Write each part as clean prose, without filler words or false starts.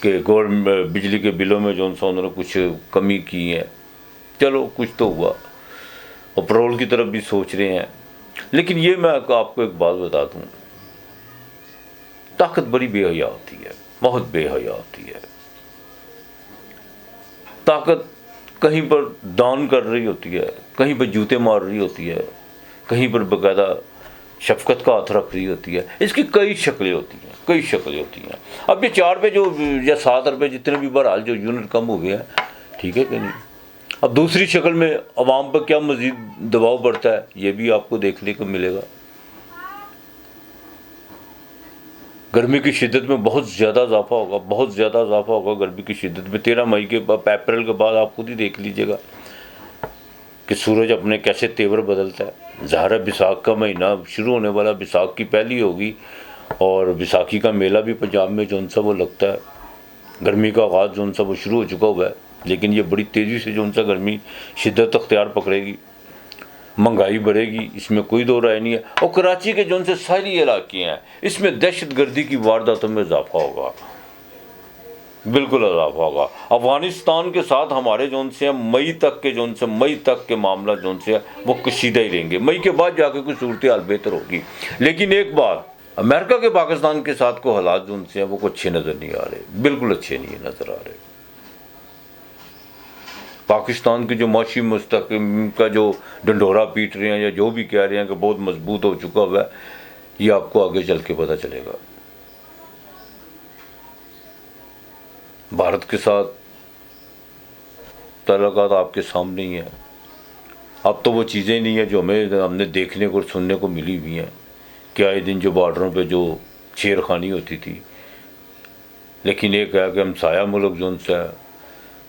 کہ بجلی کے بلوں میں جو سا انہوں نے کچھ کمی کی ہے، چلو کچھ تو ہوا، اور پیٹرول کی طرف بھی سوچ رہے ہیں۔ لیکن یہ میں آپ کو ایک بات بتا دوں، طاقت بڑی بے حیا ہوتی ہے، بہت بے حیا ہوتی ہے۔ طاقت کہیں پر دان کر رہی ہوتی ہے، کہیں پر جوتے مار رہی ہوتی ہے، کہیں پر باقاعدہ شفقت کا ہاتھ رکھ رہی ہوتی ہے۔ اس کی کئی شکلیں ہوتی ہیں، کئی شکلیں ہوتی ہیں۔ اب یہ 4 روپے جو یا 7 روپے جتنے بھی بہرحال جو یونٹ کم ہو گئے ہیں، ٹھیک ہے کہ نہیں؟ اب دوسری شکل میں عوام پر کیا مزید دباؤ بڑھتا ہے، یہ بھی آپ کو دیکھنے کو ملے گا۔ گرمی کی شدت میں بہت زیادہ اضافہ ہوگا، بہت زیادہ اضافہ ہوگا گرمی کی شدت میں۔ 13 مئی کے بعد، اپریل کے بعد آپ خود ہی دیکھ لیجئے گا کہ سورج اپنے کیسے تیور بدلتا ہے۔ ظاہر ہے بیساکھ کا مہینہ شروع ہونے والا، بیساکھ کی پہلی ہوگی، اور بیساکھی کا میلہ بھی پنجاب میں جو سا وہ لگتا ہے۔ گرمی کا آغاز جو سا وہ شروع ہو چکا ہوا ہے، لیکن یہ بڑی تیزی سے جو سا گرمی شدت اختیار پکڑے گی، مہنگائی بڑھے گی، اس میں کوئی دو رائے نہیں ہے۔ اور کراچی کے جو سے ساری علاقے ہیں، اس میں دہشت گردی کی وارداتوں میں اضافہ ہوگا، بالکل اضافہ ہوگا۔ افغانستان کے ساتھ ہمارے جو سے ہیں مئی تک کے معاملہ جو سے وہ کشیدہ ہی رہیں گے۔ مئی کے بعد جا کے کوئی صورتحال بہتر ہوگی۔ لیکن ایک بات، امریکہ کے پاکستان کے ساتھ کو حالات جو سے ہیں وہ اچھے نظر نہیں آ رہے، بالکل اچھے نہیں نظر آ رہے۔ پاکستان کے جو معاشی مستحکم کا جو ڈنڈورا پیٹ رہے ہیں، یا جو بھی کہہ رہے ہیں کہ بہت مضبوط ہو چکا ہوا ہے، یہ آپ کو آگے چل کے پتہ چلے گا۔ بھارت کے ساتھ تعلقات آپ کے سامنے ہی ہیں۔ اب تو وہ چیزیں نہیں ہیں جو ہم نے دیکھنے کو اور سننے کو ملی ہوئی ہیں کہ آئے دن جو بارڈروں پہ جو چھیڑ خانی ہوتی تھی۔ لیکن ایک ہے کہ ہمسایہ ملک جو سے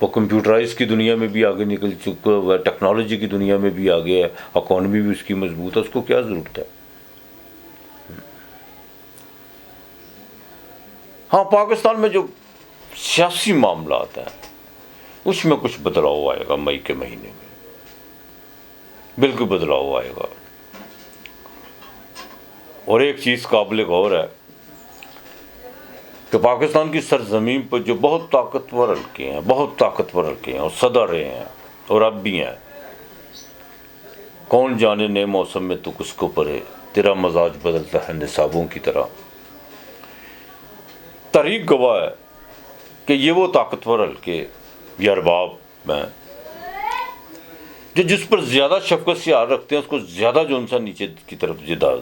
وہ کمپیوٹرائز کی دنیا میں بھی آگے نکل چکا ہوا ہے، ٹیکنالوجی کی دنیا میں بھی آگے ہے، اکانومی بھی اس کی مضبوط ہے، اس کو کیا ضرورت ہے؟ ہاں، پاکستان میں جو سیاسی معاملات ہیں اس میں کچھ بدلاؤ آئے گا مئی کے مہینے میں، بالکل بدلاؤ آئے گا۔ اور ایک چیز قابل غور ہے کہ پاکستان کی سرزمین پر جو بہت طاقتور حلقے ہیں، بہت طاقتور حلقے ہیں، اور سدا رہے ہیں اور اب بھی ہیں۔ کون جانے نئے موسم میں تو کس کو پڑے، تیرا مزاج بدلتا ہے نصابوں کی طرح۔ تاریخ گواہ ہے کہ یہ وہ طاقتور حلقے یا ارباب ہیں جو جس پر زیادہ شفقت سے ہاتھ رکھتے ہیں، اس کو زیادہ جو سا نیچے کی طرف جدا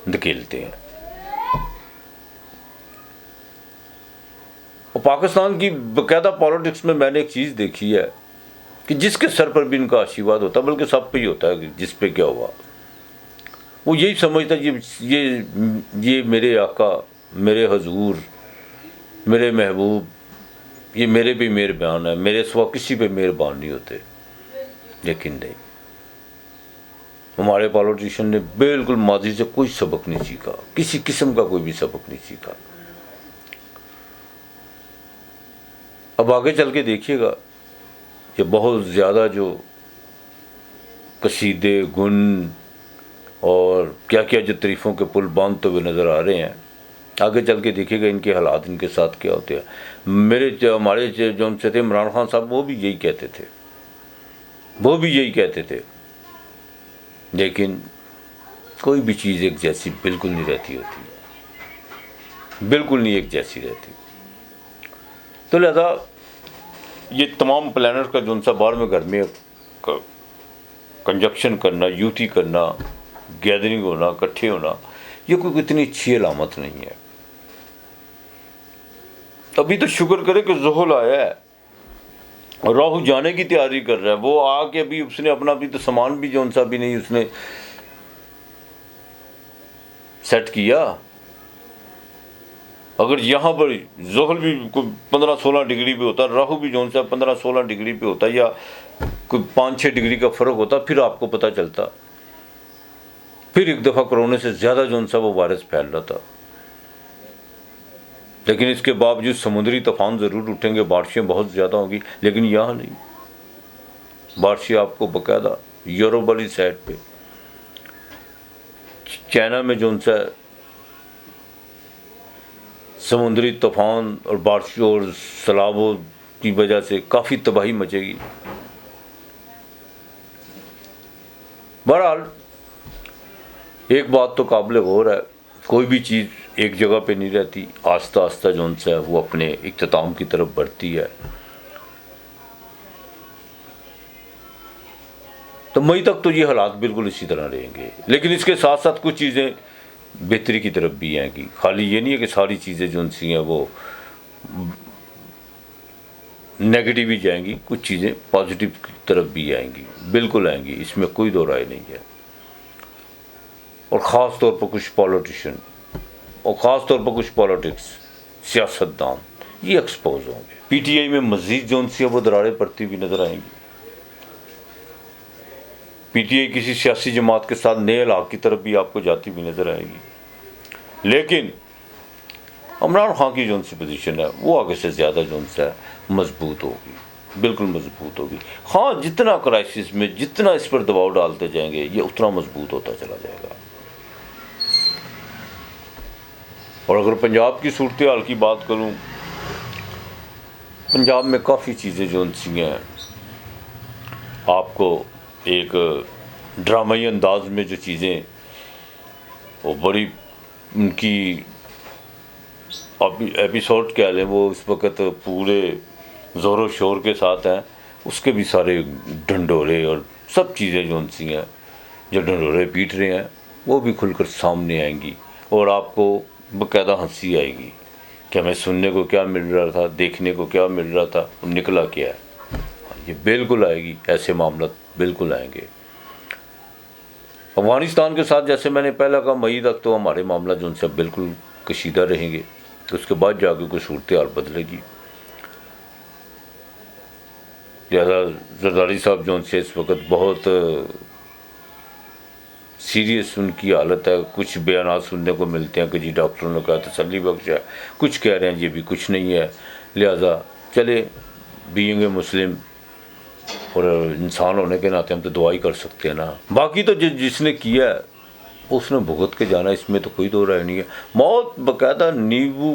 دھکیلتے ہیں۔ اور پاکستان کی باقاعدہ پالیٹکس میں میں نے ایک چیز دیکھی ہے کہ جس کے سر پر بھی ان کا آشیواد ہوتا ہے، بلکہ سب پہ ہی ہوتا ہے کہ جس پہ کیا ہوا، وہ یہی سمجھتا ہے یہ میرے آقا، میرے حضور، میرے محبوب، یہ میرے بھی مہربان ہے، میرے سوا کسی پہ مہربان نہیں ہوتے۔ لیکن نہیں، ہمارے پالیٹیشین نے بالکل ماضی سے کوئی سبق نہیں سیکھا، کسی قسم کا کوئی بھی سبق نہیں سیکھا۔ اب آگے چل کے دیکھیے گا کہ بہت زیادہ جو قصیدے، گن اور کیا کیا جو تعریفوں کے پل باندھتے ہوئے نظر آ رہے ہیں، آگے چل کے دیکھیے گا ان کے حالات ان کے ساتھ کیا ہوتے ہیں۔ ہمارے جو ان سے تھے عمران خان صاحب، وہ بھی یہی کہتے تھے، لیکن کوئی بھی چیز ایک جیسی بالکل نہیں رہتی ہوتی، بالکل نہیں ایک جیسی رہتی۔ تو لہذا یہ تمام پلانٹ کا جو ان سا بار میں گھر میں کنجکشن کرنا، یوٹی کرنا، گیدرنگ ہونا، اکٹھے ہونا، یہ کوئی اتنی اچھی علامت نہیں ہے۔ ابھی تو شکر کرے کہ زحل آیا ہے اور راہو جانے کی تیاری کر رہا ہے۔ وہ آ کے ابھی اس نے اپنا بھی تو سامان بھی جو ان سا بھی نہیں اس نے سیٹ کیا۔ اگر یہاں پر زحل بھی کوئی 15-16 ڈگری پہ ہوتا، راہو بھی جو سا 15-16 ڈگری پہ ہوتا، یا کوئی 5-6 ڈگری کا فرق ہوتا، پھر آپ کو پتہ چلتا، پھر ایک دفعہ کرونے سے زیادہ جو سا وہ وائرس پھیل رہا تھا۔ لیکن اس کے باوجود سمندری طوفان ضرور اٹھیں گے، بارشیں بہت زیادہ ہوں گی، لیکن یہاں نہیں۔ بارشیں آپ کو باقاعدہ یوروپ والی سائڈ پہ، چائنا میں جو سا سمندری طوفان اور بارشوں اور سیلابوں کی وجہ سے کافی تباہی مچے گی۔ بہرحال ایک بات تو قابل غور ہے، کوئی بھی چیز ایک جگہ پہ نہیں رہتی، آہستہ آہستہ جو ان سے وہ اپنے اختتام کی طرف بڑھتی ہے۔ تو مئی تک تو یہ حالات بالکل اسی طرح رہیں گے، لیکن اس کے ساتھ ساتھ کچھ چیزیں بہتری کی طرف بھی آئیں گی۔ خالی یہ نہیں ہے کہ ساری چیزیں جو ان سی ہیں وہ نیگیٹو ہی جائیں گی، کچھ چیزیں پازیٹیو کی طرف بھی آئیں گی، بالکل آئیں گی، اس میں کوئی دو رائے نہیں ہے۔ اور خاص طور پر کچھ پولیٹیشین اور خاص طور پر کچھ پالیٹکس، سیاستدان یہ ایکسپوز ہوں گے۔ پی ٹی آئی میں مزید جو ان سی وہ دراریں پڑتی ہوئی نظر آئیں گی۔ پی ٹی آئی کسی سیاسی جماعت کے ساتھ نئے علاق کی طرف بھی آپ کو جاتی ہوئی نظر آئے گی، لیکن عمران خان کی جو ان سی پوزیشن ہے وہ آگے سے زیادہ جو ان سے مضبوط ہوگی، بالکل مضبوط ہوگی۔ ہاں جتنا کرائسس میں جتنا اس پر دباؤ ڈالتے جائیں گے یہ اتنا مضبوط ہوتا چلا جائے گا۔ اور اگر پنجاب کی صورتحال کی بات کروں، پنجاب میں کافی چیزیں جو ان سی ہیں آپ کو ایک ڈرامائی انداز میں جو چیزیں وہ بڑی ان کی ایپیسوڈ کہہ لیں وہ اس وقت پورے زور و شور کے ساتھ ہیں، اس کے بھی سارے ڈنڈورے اور سب چیزیں جو ان سی ہیں جو ڈنڈورے پیٹ رہے ہیں وہ بھی کھل کر سامنے آئیں گی، اور آپ کو باقاعدہ ہنسی آئے گی کہ ہمیں سننے کو کیا مل رہا تھا، دیکھنے کو کیا مل رہا تھا، نکلا کیا ہے۔ یہ بالکل آئے گی، ایسے معاملات بالکل آئیں گے۔ افغانستان کے ساتھ جیسے میں نے پہلا کہا مئی تک تو ہمارے معاملات جو ان سے بالکل کشیدہ رہیں گے، اس کے بعد جا کے کوئی صورتحال بدلے گی۔ لہٰذا زرداری صاحب جو ان سے اس وقت بہت سیریس ان کی حالت ہے، کچھ بیانات سننے کو ملتے ہیں کہ جی ڈاکٹروں نے کہا تسلی بخش ہے، کچھ کہہ رہے ہیں یہ بھی کچھ نہیں ہے، لہٰذا چلے بینگ اے مسلم اور انسان ہونے کے ناطے ہم تو دعا ہی کر سکتے ہیں نا۔ باقی تو جس نے کیا ہے اس نے بھگت کے جانا، اس میں تو کوئی دو رائے نہیں ہے۔ موت باقاعدہ نیبو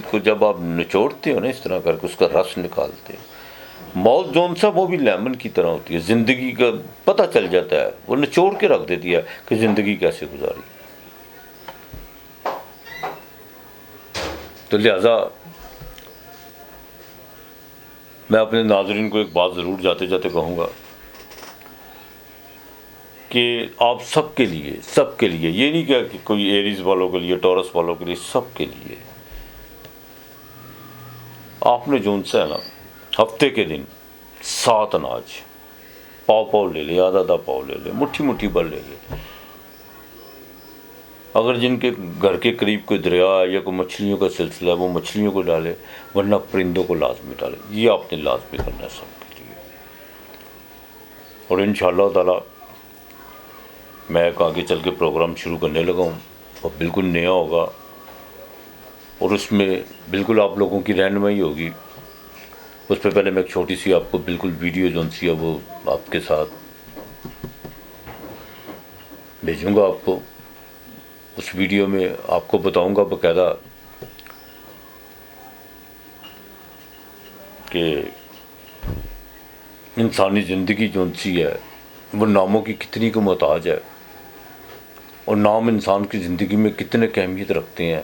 کو جب آپ نچوڑتے ہو نا اس طرح کر کے اس کا رس نکالتے ہیں، موت جون سا وہ بھی لیمن کی طرح ہوتی ہے، زندگی کا پتہ چل جاتا ہے، وہ نچوڑ کے رکھ دیتی ہے کہ زندگی کیسے گزاری۔ تو لہٰذا میں اپنے ناظرین کو ایک بات ضرور جاتے جاتے کہوں گا کہ آپ سب کے لیے یہ نہیں کہ کوئی ایریز والوں کے لیے، ٹورس والوں کے لیے، سب کے لیے آپ نے جو ان سے ہے نا ہفتے کے دن 7 اناج پاؤ لے لے، آدھا پاؤ لے لے، مٹھی بھر لے لے۔ اگر جن کے گھر کے قریب کوئی دریا ہے یا کوئی مچھلیوں کا سلسلہ ہے وہ مچھلیوں کو ڈالے، ورنہ پرندوں کو لازمی ڈالے۔ یہ آپ نے لازمی کرنا ہے سب کے لیے۔ اور انشاءاللہ تعالی میں ایک آگے چل کے پروگرام شروع کرنے لگا ہوں اور بالکل نیا ہوگا، اور اس میں بالکل آپ لوگوں کی رہنمائی ہوگی۔ اس پہ پہلے میں ایک چھوٹی سی آپ کو بالکل ویڈیو جو سی ہے وہ آپ کے ساتھ بھیجوں گا آپ کو۔ اس ویڈیو میں آپ کو بتاؤں گا باقاعدہ کہ انسانی زندگی جو سی ہے وہ ناموں کی کتنی کو محتاج ہے، اور نام انسان کی زندگی میں کتنے اہمیت رکھتے ہیں۔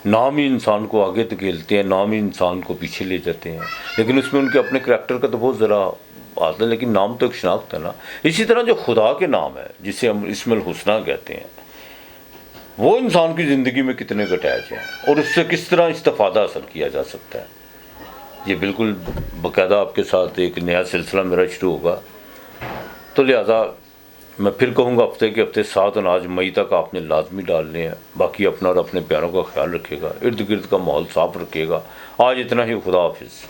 نام ہی انسان کو آگے دھکیلتے ہیں، نام ہی انسان کو پیچھے لے جاتے ہیں، لیکن اس میں ان کے اپنے کریکٹر کا تو بہت ذرا آتا ہے، لیکن نام تو ایک شناخت ہے نا۔ اسی طرح جو خدا کے نام ہے جسے ہم اسم الحسنہ کہتے ہیں، وہ انسان کی زندگی میں کتنے کا اٹیچ ہیں، اور اس سے کس طرح استفادہ حاصل کیا جا سکتا ہے۔ یہ بالکل باقاعدہ آپ کے ساتھ ایک نیا سلسلہ میرا شروع ہوگا۔ تو لہٰذا میں پھر کہوں گا ہفتے کے ہفتے 7 اناج مئی تک آپ نے لازمی ڈالنے ہیں۔ باقی اپنا اور اپنے پیاروں کا خیال رکھے گا، ارد گرد کا ماحول صاف رکھے گا۔ آج اتنا ہی، خدا حافظ۔